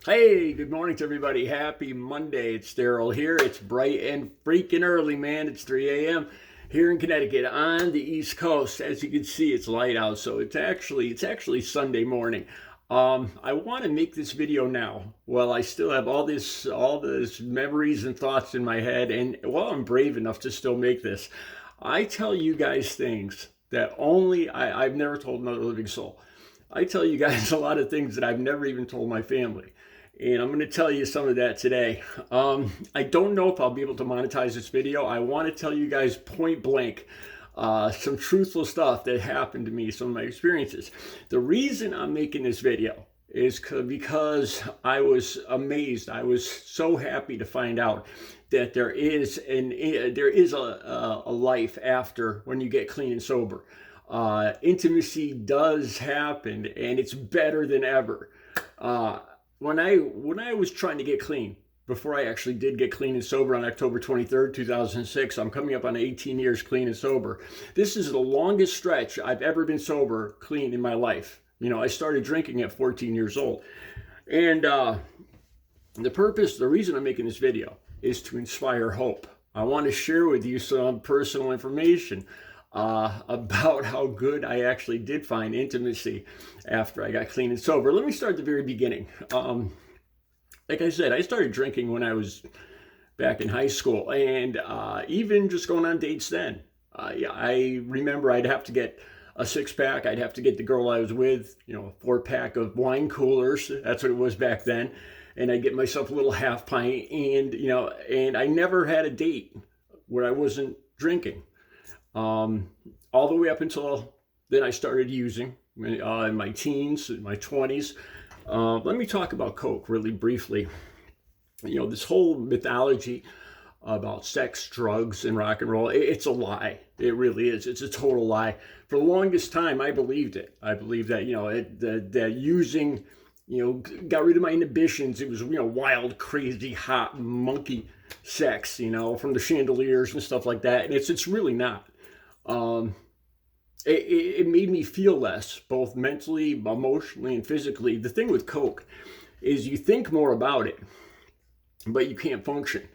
Hey, good morning to everybody. Happy Monday. It's Daryl here. It's bright and freaking early, man. It's 3 a.m. here in Connecticut on the East Coast. As you can see, it's light out, so it's actually Sunday morning. I want to make this video now. Well, I still have all this memories and thoughts in my head, and while I'm brave enough to still make this, I tell you guys things that only I've never told another living soul. I tell you guys a lot of things that I've never even told my family. And I'm going to tell you some of that today. I don't know if I'll be able to monetize this video. I want to tell you guys point blank some truthful stuff that happened to me, some of my experiences. The reason I'm making this video is because I was amazed. I was so happy to find out that there is a life after when you get clean and sober. Intimacy does happen, and it's better than ever. When I was trying to get clean, before I actually did get clean and sober on October 23rd, 2006, I'm coming up on 18 years clean and sober. This is the longest stretch I've ever been sober, clean in my life. You know, I started drinking at 14 years old. And the reason I'm making this video is to inspire hope. I want to share with you some personal information about how good I actually did find intimacy after I got clean and sober. Let me start at the very beginning. Like I said, I started drinking when I was back in high school, and even just going on dates then. I remember I'd have to get a six-pack. I'd have to get the girl I was with, a four-pack of wine coolers. That's what it was back then. And I'd get myself a little half pint, and I never had a date where I wasn't drinking. All the way up until then I started using in my teens, in my 20s. Let me talk about Coke really briefly. This whole mythology about sex, drugs, and rock and roll, it's a lie. It really is. It's a total lie. For the longest time, I believed it. I believed that, that using, got rid of my inhibitions. It was, wild, crazy, hot, monkey sex, from the chandeliers and stuff like that. And it's really not. It made me feel less, both mentally, emotionally, and physically. The thing with Coke is you think more about it, but you can't function,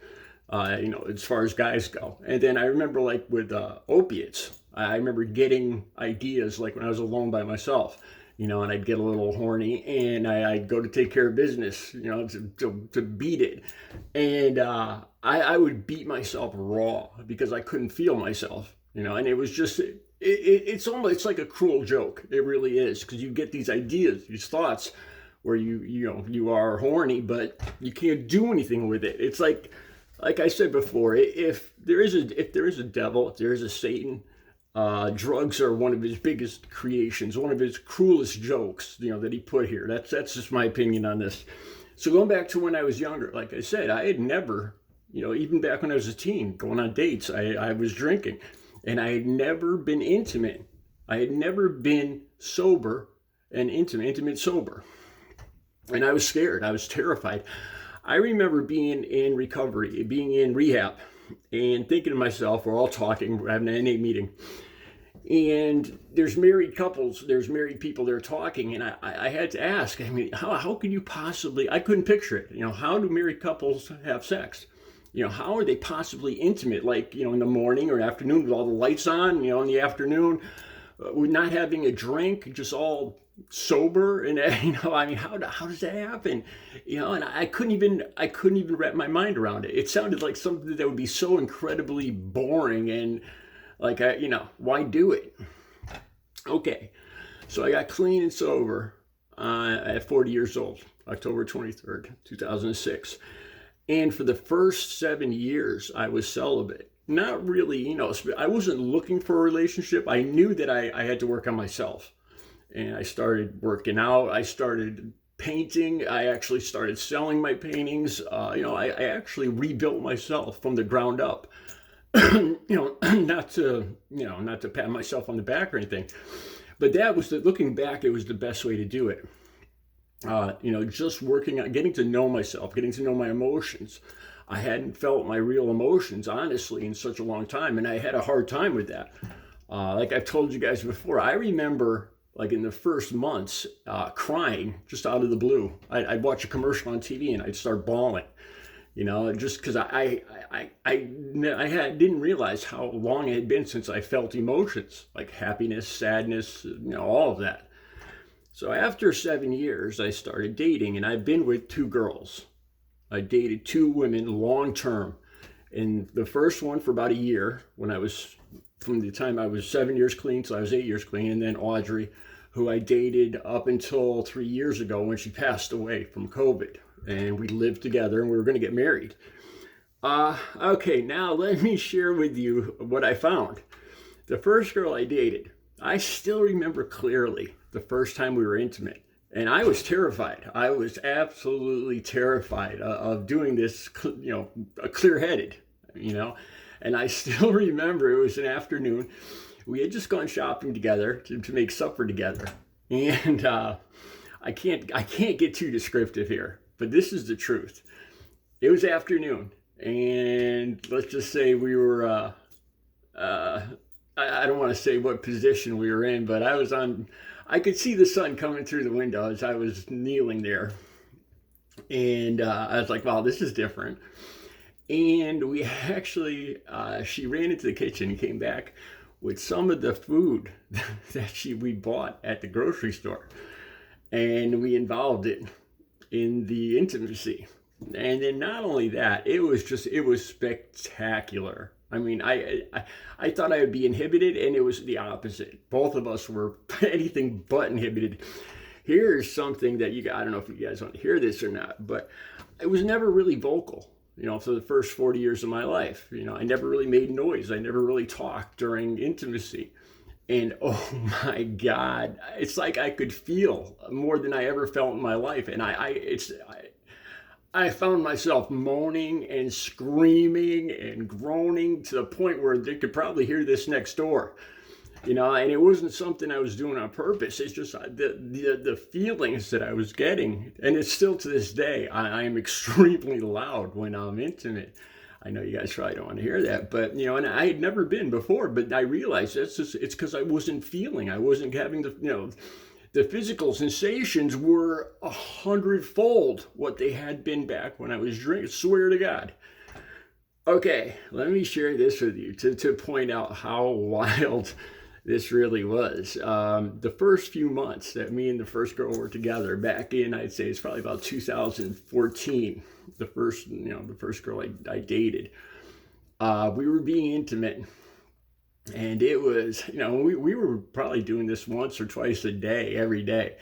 as far as guys go. And then I remember, like, with opiates, I remember getting ideas, like, when I was alone by myself, and I'd get a little horny, and I'd go to take care of business, to beat it. And I would beat myself raw because I couldn't feel myself. And it was just, it's like a cruel joke. It really is, because you get these ideas, these thoughts where you are horny, but you can't do anything with it. It's like I said before, if there is a devil, if there is a Satan, drugs are one of his biggest creations, one of his cruelest jokes, that he put here. That's just my opinion on this. So going back to when I was younger, like I said, I had never, even back when I was a teen, going on dates, I was drinking. And I had never been intimate. I had never been sober and intimate sober. And I was scared. I was terrified. I remember being in recovery, being in rehab, and thinking to myself, we're all talking, we're having an NA meeting. And there's married couples, there's married people there talking. And I had to ask, how could you possibly, I couldn't picture it. How do married couples have sex? How are they possibly intimate, like, in the morning or afternoon with all the lights on, in the afternoon, with not having a drink, just all sober, and, how does that happen? And I couldn't even wrap my mind around it. It sounded like something that would be so incredibly boring, and like, why do it? Okay, so I got clean and sober at 40 years old, October 23rd, 2006. And for the first 7 years, I was celibate. Not really, I wasn't looking for a relationship. I knew that I had to work on myself. And I started working out. I started painting. I actually started selling my paintings. I actually rebuilt myself from the ground up. Not to pat myself on the back or anything. But looking back, it was the best way to do it. Just working on getting to know myself, getting to know my emotions. I hadn't felt my real emotions, honestly, in such a long time, and I had a hard time with that. Like I've told you guys before, I remember like in the first months, crying just out of the blue. I'd watch a commercial on TV and I'd start bawling, just because didn't realize how long it had been since I felt emotions like happiness, sadness, all of that. So after 7 years, I started dating, and I've been with 2 girls. I dated 2 women long term. And the first one for about a year, from the time I was 7 years clean till I was 8 years clean, and then Audrey, who I dated up until 3 years ago when she passed away from COVID. And we lived together and we were going to get married. Okay, now let me share with you what I found. The first girl I dated, I still remember clearly the first time we were intimate. And I was terrified. I was absolutely terrified of doing this, clear-headed, And I still remember it was an afternoon. We had just gone shopping together to make supper together. And I can't get too descriptive here, but this is the truth. It was afternoon, and let's just say we were, I don't want to say what position we were in, but I could see the sun coming through the window as I was kneeling there. And I was like, wow, this is different. And we actually, she ran into the kitchen and came back with some of the food that we bought at the grocery store. And we involved it in the intimacy. And then not only that, it was spectacular. I mean, I thought I would be inhibited, and it was the opposite. Both of us were anything but inhibited. Here's something that I don't know if you guys want to hear this or not, but I was never really vocal, for the first 40 years of my life. I never really made noise. I never really talked during intimacy. And oh my God, it's like I could feel more than I ever felt in my life. And I found myself moaning and screaming and groaning to the point where they could probably hear this next door, and it wasn't something I was doing on purpose. It's just the feelings that I was getting. And it's still to this day, I am extremely loud when I'm intimate. I know you guys probably don't want to hear that, but, and I had never been before, but I realized it's because I wasn't feeling, I wasn't having the physical sensations were 100-fold what they had been back when I was drinking. Swear to God. Okay, let me share this with you to point out how wild this really was. The first few months that me and the first girl were together back in, I'd say it's probably about 2014, the first girl I dated, we were being intimate. And it was, we were probably doing this once or twice a day, every day,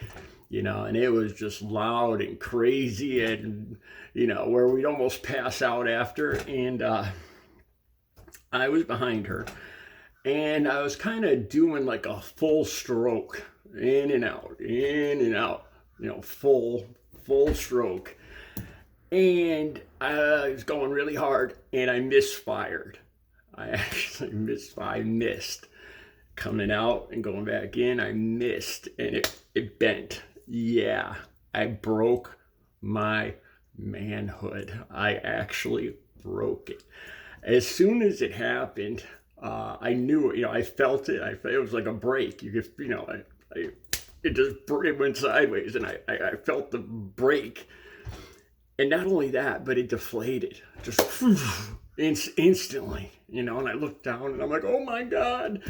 and it was just loud and crazy and, where we'd almost pass out after. And I was behind her, and I was kind of doing like a full stroke, in and out, full stroke. And I was going really hard, and I misfired. I actually missed coming out and going back in. I missed, and it bent. Yeah, I broke my manhood. I actually broke it. As soon as it happened, I knew it. I felt it. It was like a break. You could, it went sideways, and I felt the break. And not only that, but it deflated just instantly, and I looked down and I'm like, oh my God.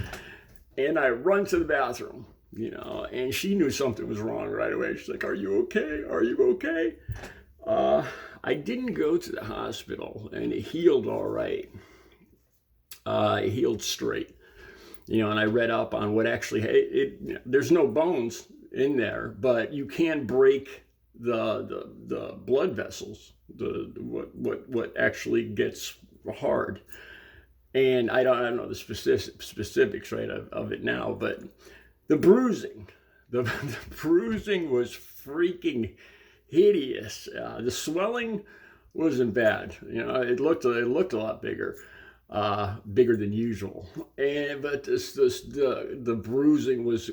And I run to the bathroom, and she knew something was wrong right away. She's like, are you okay? Are you okay? I didn't go to the hospital, and it healed all right. It healed straight, and I read up on what actually, there's no bones in there, but you can break the blood vessels, what actually gets hard. And I don't know the specifics right of it now, but the bruising was freaking hideous. The swelling wasn't bad. It looked a lot bigger than usual. But the bruising was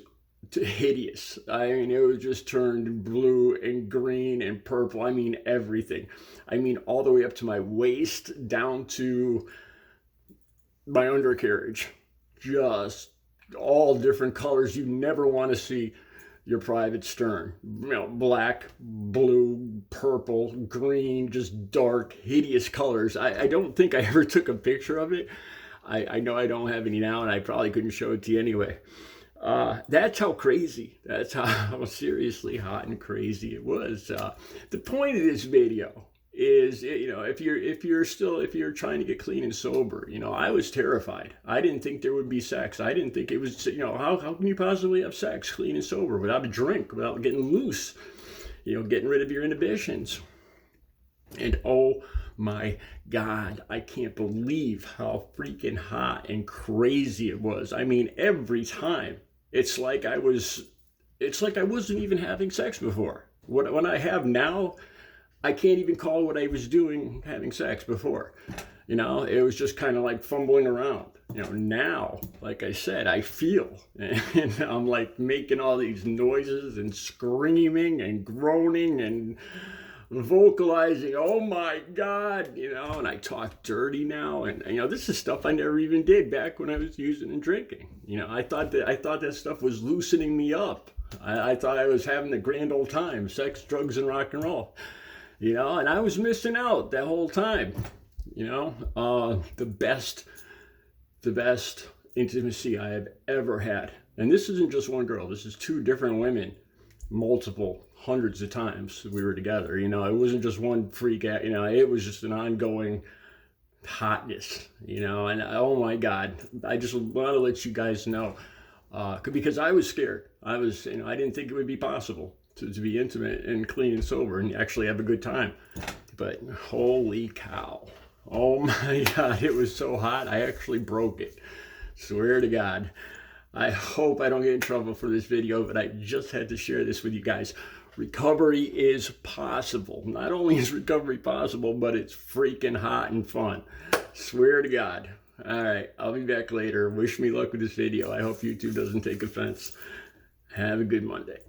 hideous. I mean, it was just turned blue and green and purple. I mean, everything. I mean, all the way up to my waist, down to my undercarriage. Just all different colors you never want to see your private stern. Black, blue, purple, green, just dark, hideous colors. I don't think I ever took a picture of it. I know I don't have any now, and I probably couldn't show it to you anyway. That's how crazy, that's how seriously hot and crazy it was. The point of this video is, if you're trying to get clean and sober, I was terrified. I didn't think there would be sex. I didn't think it was, how can you possibly have sex clean and sober without a drink, without getting loose, getting rid of your inhibitions. And oh my God, I can't believe how freaking hot and crazy it was. I mean, every time it's like I wasn't even having sex before. What I have now, I can't even call what I was doing having sex before. It was just kind of like fumbling around. Now, like I said, I feel, and I'm like making all these noises and screaming and groaning and vocalizing, oh my God, and I talk dirty now. And, this is stuff I never even did back when I was using and drinking. I thought that stuff was loosening me up. I thought I was having a grand old time, sex, drugs, and rock and roll. And I was missing out that whole time. The best intimacy I have ever had. And this isn't just one girl. This is two different women, multiple hundreds of times we were together. It wasn't just one freak out. It was just an ongoing hotness. And oh my God, I just want to let you guys know, because I was scared. I didn't think it would be possible to be intimate and clean and sober and actually have a good time. But holy cow. Oh my God, it was so hot. I actually broke it. Swear to God. I hope I don't get in trouble for this video, but I just had to share this with you guys. Recovery is possible. Not only is recovery possible, but it's freaking hot and fun. Swear to God. All right, I'll be back later. Wish me luck with this video. I hope YouTube doesn't take offense. Have a good Monday.